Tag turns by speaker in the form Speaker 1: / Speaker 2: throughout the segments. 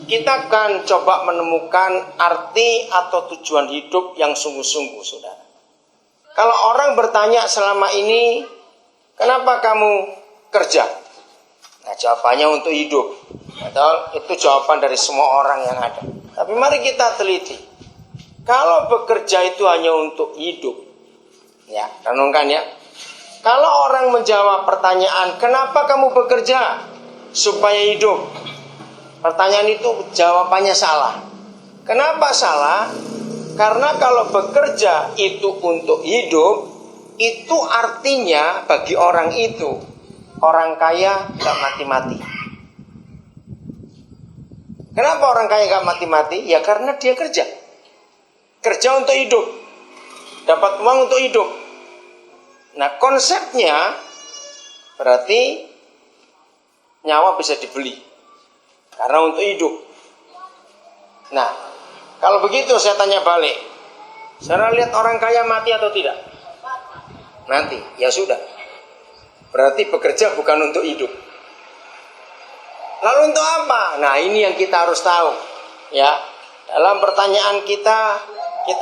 Speaker 1: kita akan coba menemukan arti atau tujuan hidup yang sungguh-sungguh, saudara. Kalau orang bertanya selama ini, kenapa kamu kerja? Nah, jawabannya untuk hidup. Betul? Itu jawaban dari semua orang yang ada. Tapi mari kita teliti. Kalau bekerja itu hanya untuk hidup, ya, renungkan ya. Kalau orang menjawab pertanyaan, kenapa kamu bekerja? Supaya hidup. Pertanyaan itu jawabannya salah. Kenapa salah? Karena kalau bekerja itu untuk hidup, itu artinya bagi orang itu, orang kaya gak mati-mati. Kenapa orang kaya gak mati-mati? Ya karena dia kerja. Kerja untuk hidup. Dapat uang untuk hidup. Nah, konsepnya berarti nyawa bisa dibeli. Karena untuk hidup. Nah, kalau begitu saya tanya balik. Saudara lihat orang kaya mati atau tidak? Nanti, ya sudah. Berarti bekerja bukan untuk hidup. Lalu untuk apa? Nah, ini yang kita harus tahu. Ya, dalam pertanyaan kita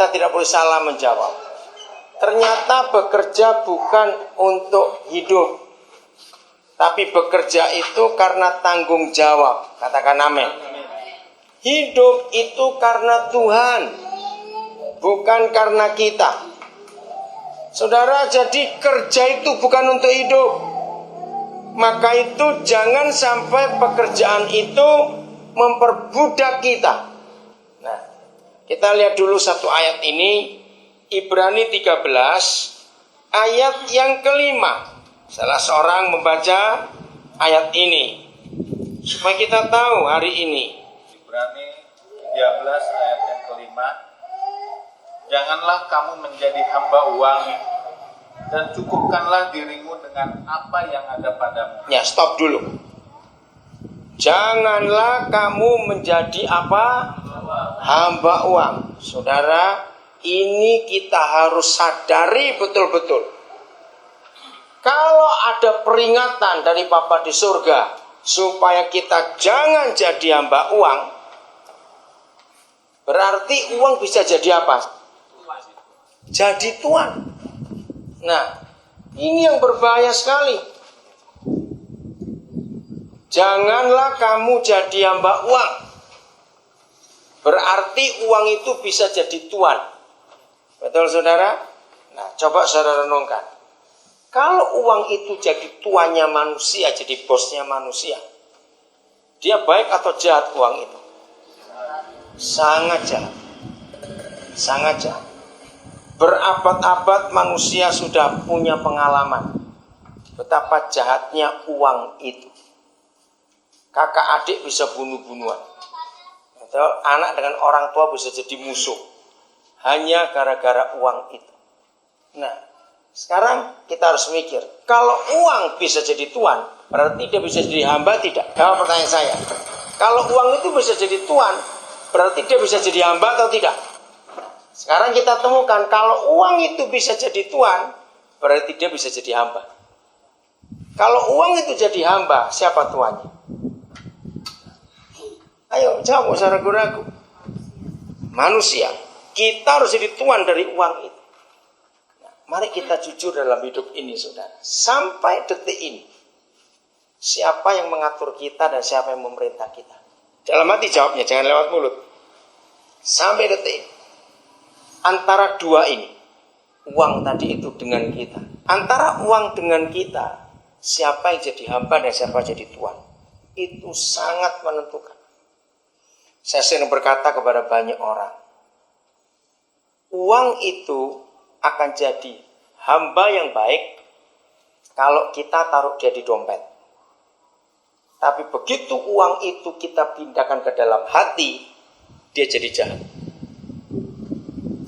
Speaker 1: tidak boleh salah menjawab. Ternyata bekerja bukan untuk hidup, tapi bekerja itu karena tanggung jawab. Katakan amin. Hidup itu karena Tuhan, bukan karena kita. Saudara, jadi kerja itu bukan untuk hidup. Maka itu jangan sampai pekerjaan itu memperbudak kita. Nah, kita lihat dulu satu ayat ini, Ibrani 13 ayat yang kelima. Salah seorang membaca ayat ini supaya kita tahu hari ini.
Speaker 2: Ibrani 13 ayat yang kelima. Janganlah kamu menjadi hamba uang, dan cukupkanlah dirimu dengan apa yang ada padamu.
Speaker 1: Ya, stop dulu. Janganlah kamu menjadi apa? Hamba uang. Saudara, ini kita harus sadari betul-betul. Kalau ada peringatan dari Bapa di surga supaya kita jangan jadi hamba uang, berarti uang bisa jadi apa? Jadi tuan. Nah, ini yang berbahaya sekali. Janganlah kamu jadi hamba uang. Berarti uang itu bisa jadi tuan. Betul, saudara? Nah, coba saudara renungkan. Kalau uang itu jadi tuannya manusia, jadi bosnya manusia, dia baik atau jahat uang itu? Sangat jahat. Sangat jahat. Berabad-abad manusia sudah punya pengalaman betapa jahatnya uang itu. Kakak adik bisa bunuh-bunuhan. Anak dengan orang tua bisa jadi musuh hanya gara-gara uang itu. Nah, sekarang kita harus mikir, kalau uang bisa jadi tuan, berarti dia bisa jadi hamba tidak? Jawab pertanyaan saya. Kalau uang itu bisa jadi tuan, berarti dia bisa jadi hamba atau tidak? Sekarang kita temukan, kalau uang itu bisa jadi tuan, berarti dia bisa jadi hamba. Kalau uang itu jadi hamba, siapa tuannya? Ayo, jawab, usah ragu-ragu. Manusia. Kita harus jadi tuan dari uang itu. Nah, mari kita jujur dalam hidup ini, saudara. Sampai detik ini, siapa yang mengatur kita dan siapa yang memerintah kita? Dalam hati jawabnya, jangan lewat mulut. Sampai detik ini. Antara dua ini, uang tadi itu dengan kita. Antara uang dengan kita, siapa yang jadi hamba dan siapa jadi tuan. Itu sangat menentukan. Saya sering berkata kepada banyak orang, uang itu akan jadi hamba yang baik kalau kita taruh dia di dompet. Tapi begitu uang itu kita pindahkan ke dalam hati, dia jadi jahat.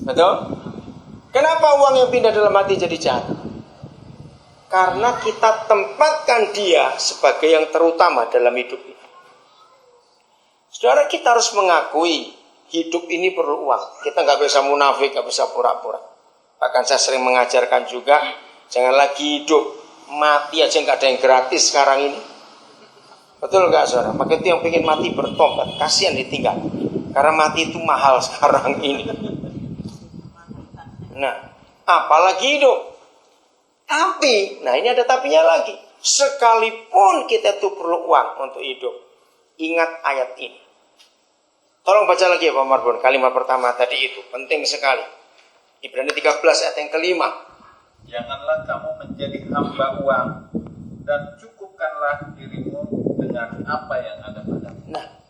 Speaker 1: Betul? Kenapa uang yang pindah dalam hati jadi jahat? Karena kita tempatkan dia sebagai yang terutama dalam hidup ini. Saudara, kita harus mengakui hidup ini perlu uang. Kita nggak bisa munafik, nggak bisa pura-pura. Bahkan saya sering mengajarkan juga, jangan lagi hidup mati aja nggak ada yang gratis sekarang ini. Betul nggak saudara? Maka itu yang pengen mati bertobat, kasihan ditinggal. Karena mati itu mahal sekarang ini. Nah, apalagi hidup. Tapi, nah ini ada tapinya lagi. Sekalipun kita itu perlu uang untuk hidup, ingat ayat ini. Tolong baca lagi ya Pak Marbun, kalimat pertama tadi itu penting sekali. Ibrani 13 ayat yang kelima.
Speaker 2: Janganlah kamu menjadi hamba uang dan cukupkanlah dirimu dengan apa yang ada padamu.
Speaker 1: Nah,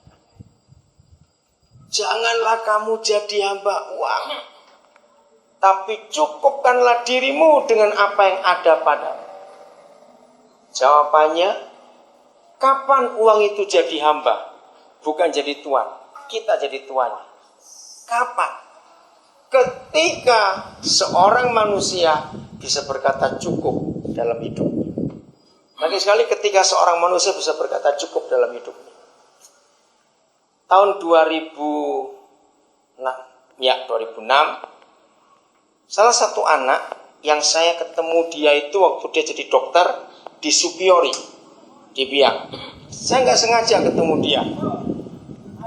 Speaker 1: janganlah kamu jadi hamba uang, tapi cukupkanlah dirimu dengan apa yang ada padamu. Jawabannya, kapan uang itu jadi hamba? Bukan jadi tuan, kita jadi tuannya. Kapan? Ketika seorang manusia bisa berkata cukup dalam hidupnya. Lagi sekali ketika seorang manusia bisa berkata cukup dalam hidupnya. Tahun 2006, salah satu anak yang saya ketemu dia itu waktu dia jadi dokter di Supiori, di Biak. Saya nggak sengaja ketemu dia.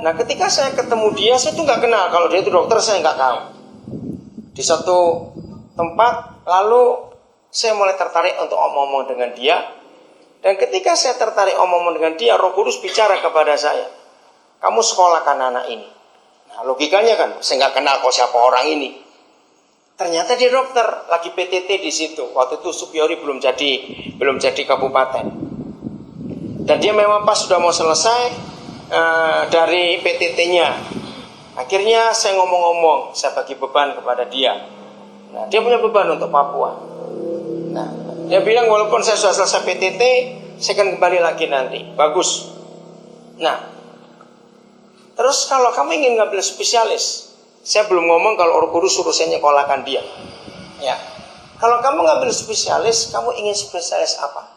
Speaker 1: Nah, ketika saya ketemu dia, saya tuh nggak kenal kalau dia itu dokter, saya nggak tahu. Di satu tempat, lalu saya mulai tertarik untuk omong-omong dengan dia. Dan ketika saya tertarik omong-omong dengan dia, Roh Kudus bicara kepada saya, kamu sekolahkan anak ini. Nah, logikanya kan, saya nggak kenal kok siapa orang ini. Ternyata dia dokter, lagi PTT di situ. Waktu itu Supiori belum jadi kabupaten. Dan dia memang pas sudah mau selesai dari PTT-nya. Akhirnya saya ngomong-ngomong, saya bagi beban kepada dia. Nah, dia punya beban untuk Papua. Nah, dia bilang walaupun saya sudah selesai PTT, saya akan kembali lagi nanti. Bagus. Nah, terus kalau kamu ingin ngambil spesialis, saya belum ngomong kalau Roh Kudus suruh saya nyekolahkan dia. Ya, kalau kamu ngambil spesialis, kamu ingin spesialis apa?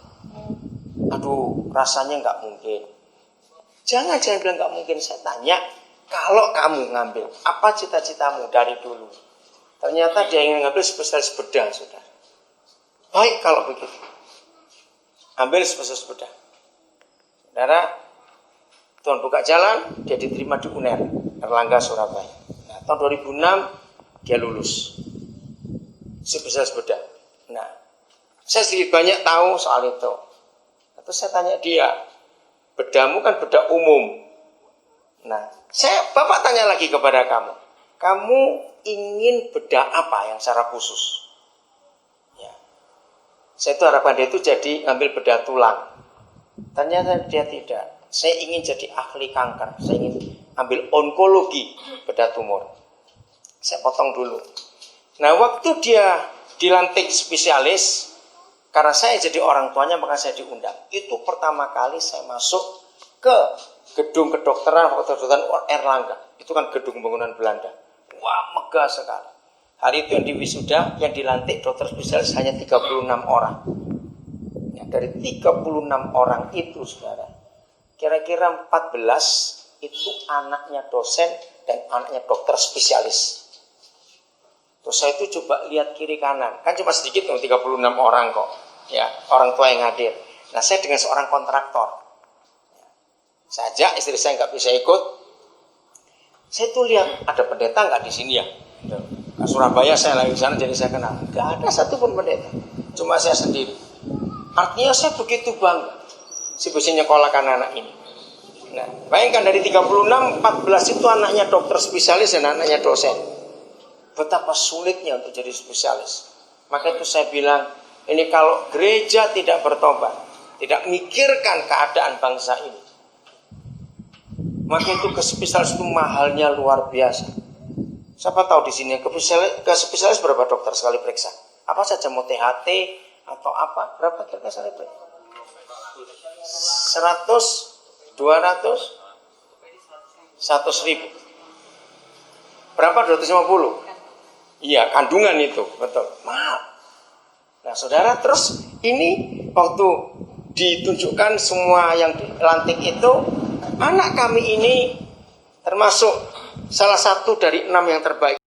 Speaker 1: Aduh, rasanya nggak mungkin. Jangan bilang nggak mungkin. Saya tanya, kalau kamu ngambil, apa cita-citamu dari dulu? Ternyata dia ingin ngambil spesialis bedah, saudara. Baik kalau begitu, ambil spesialis bedah. Saudara, Tuhan buka jalan, dia diterima di UNER, Erlangga, Surabaya. Nah, tahun 2006 dia lulus spesialis bedah. Nah, saya sedikit banyak tahu soal itu. Terus saya tanya dia, bedahmu kan bedah umum. Nah, Bapak tanya lagi kepada kamu ingin bedah apa yang secara khusus? Ya. Saya itu harapan dia itu jadi ngambil bedah tulang. Ternyata dia tidak. Saya ingin jadi ahli kanker. Saya ingin ambil onkologi, bedah tumor. Saya potong dulu. Nah, waktu dia dilantik spesialis, karena saya jadi orang tuanya maka saya diundang. Itu pertama kali saya masuk ke gedung kedokteran Erlangga. Itu kan gedung bangunan Belanda. Wah, megah sekali. Hari itu yang di wisuda, yang dilantik dokter spesialis hanya 36 orang. Ya, dari 36 orang itu, saudara, kira-kira 14 itu anaknya dosen dan anaknya dokter spesialis. Terus saya itu coba lihat kiri kanan. Kan cuma sedikit, 36 orang kok. Ya, orang tua yang hadir. Nah, saya dengan seorang kontraktor. Saya ajak istri saya nggak bisa ikut. Saya tuh lihat ada pendeta nggak di sini ya. Nah, Surabaya saya lagi di sana jadi saya kenal. Nggak ada satupun pendeta. Cuma saya sendiri. Artinya saya begitu bangga. Si bisa nyekolahkan anak ini. Nah, bayangkan dari 36, 14 itu anaknya dokter spesialis dan anaknya dosen. Betapa sulitnya untuk jadi spesialis. Maka itu saya bilang, ini kalau gereja tidak bertobat, tidak mikirkan keadaan bangsa ini, maka itu ke spesialis itu mahalnya luar biasa. Siapa tahu di sini ke spesialis berapa dokter sekali periksa? Apa saja mau THT atau apa? Berapa kira-kira sekali periksa? 100, 200, 100.000. Berapa? 250? Iya, kandungan itu, betul. Mahal. Nah, saudara, terus ini waktu ditunjukkan semua yang dilantik itu, anak kami ini termasuk salah satu dari 6 yang terbaik.